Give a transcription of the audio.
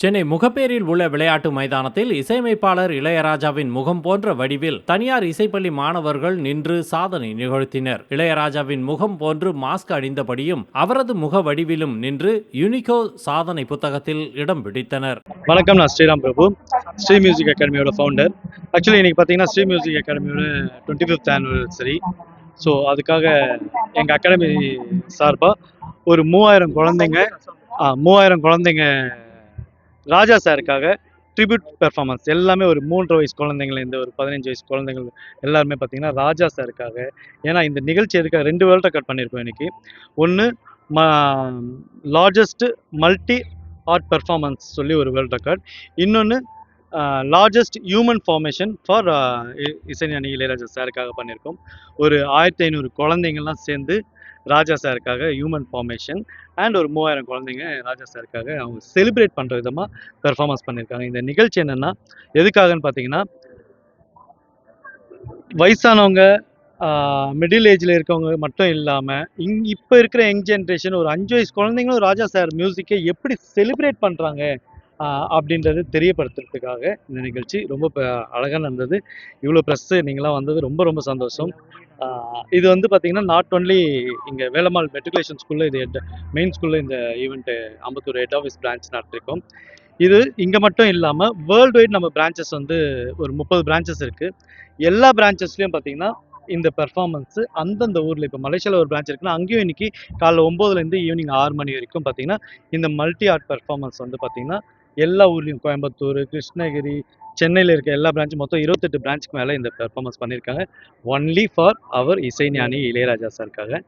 சென்னை முகப்பேரில் உள்ள விளையாட்டு மைதானத்தில் இசையமைப்பாளர் இளையராஜாவின் முகம் போன்ற வடிவில் தனியார் இசைப்பள்ளி மாணவர்கள் நின்று சாதனை நிகழ்த்தினர். இளையராஜாவின் முகம் போன்று மாஸ்க் அணிந்தபடியும் அவரது முக வடிவிலும் நின்று யுனிகோ சாதனை புத்தகத்தில் இடம் பிடித்தனர். வணக்கம், நான் ஸ்ரீராம் பிரபு, ஸ்ரீ மியூசிக் அகாடமியோட ஃபவுண்டர். ஆக்சுவலி இன்னைக்கு பார்த்தீங்கன்னா ஸ்ரீ மியூசிக் அகாடமியோட 25th ஆனிவர்சரி. ஸோ அதுக்காக எங்கள் அகாடமி சார்பாக ஒரு 3000 குழந்தைங்க ராஜா சாருக்காக ட்ரிபியூட் பெர்ஃபார்மன்ஸ் எல்லாமே ஒரு 3 வயசு குழந்தைங்கலேருந்து ஒரு 15 வயசு குழந்தைங்கள் எல்லாருமே பார்த்தீங்கன்னா ராஜா சாருக்காக. ஏன்னா இந்த நிகழ்ச்சி எதுக்காக 2 வேர்ல்ட் ரெக்கார்ட் பண்ணியிருக்கோம் இன்னைக்கு. ஒன்று லார்ஜஸ்ட் மல்டி ஆர்ட் பெர்ஃபார்மன்ஸ் சொல்லி ஒரு வேர்ல்ட் ரெக்கார்ட், இன்னொன்று லார்ஜஸ்ட் ஹியூமன் ஃபார்மேஷன் ஃபார் இசைஞானி இளையராஜா சாருக்காக பண்ணியிருக்கோம். ஒரு 1500 குழந்தைங்கள்லாம் சேர்ந்து ராஜா சாருக்காக ஹியூமன் ஃபார்மேஷன் அண்ட் ஒரு 3000 குழந்தைங்க ராஜா சாருக்காக அவங்க செலிப்ரேட் பண்ணுற விதமாக பெர்ஃபார்மன்ஸ் பண்ணியிருக்காங்க. இந்த நிகழ்ச்சி என்னென்னா எதுக்காகன்னு பார்த்தீங்கன்னா, வயசானவங்க மிடில் ஏஜில் இருக்கவங்க மட்டும் இல்லாமல் இப்போ இருக்கிற யங் ஜென்ரேஷன் ஒரு 5 வயசு குழந்தைங்களும் ராஜா சார் மியூசிக்கை எப்படி செலிப்ரேட் பண்ணுறாங்க அப்படின்றது தெரியப்படுத்துறதுக்காக இந்த நிகழ்ச்சி ரொம்ப அழகாக நடந்தது. இவ்வளோ ப்ரெஸ்ஸு நீங்களாம் வந்தது ரொம்ப ரொம்ப சந்தோஷம். இது வந்து பார்த்திங்கன்னா நாட் ஒன்லி இங்கே வேலம்மாள் மெட்ரிகுலேஷன் ஸ்கூலில் இது மெயின் ஸ்கூலில் இந்த event Ambattur head office branch நடத்திருக்கோம். இது இங்கே மட்டும் இல்லாமல் வேர்ல்டு வைட் நம்ம பிரான்ச்சஸ் வந்து ஒரு 30 பிரான்ச்சஸ் இருக்குது. எல்லா பிரான்ச்சஸ்லேயும் பார்த்திங்கன்னா இந்த பெர்ஃபார்மன்ஸு அந்தந்த ஊரில், இப்போ மலேசியாவில் ஒரு பிரான்ச் இருக்குன்னா அங்கேயும் இன்றைக்கி காலைல 9லேருந்து ஈவினிங் 6 மணி வரைக்கும் பார்த்திங்கன்னா இந்த மல்டி ஆர்ட் பெர்ஃபார்மன்ஸ் வந்து பார்த்திங்கன்னா எல்லா ஊர்லேயும், கோயம்புத்தூர், கிருஷ்ணகிரி, சென்னையில் இருக்க எல்லா பிரான்ச்சும் மொத்தம் 28 பிரான்ச்சுக்கு மேலே இந்த பெர்ஃபார்மன்ஸ் பண்ணியிருக்காங்க. ஒன்லி ஃபார் அவர் இசைஞானி இளையராஜா சாருக்காக.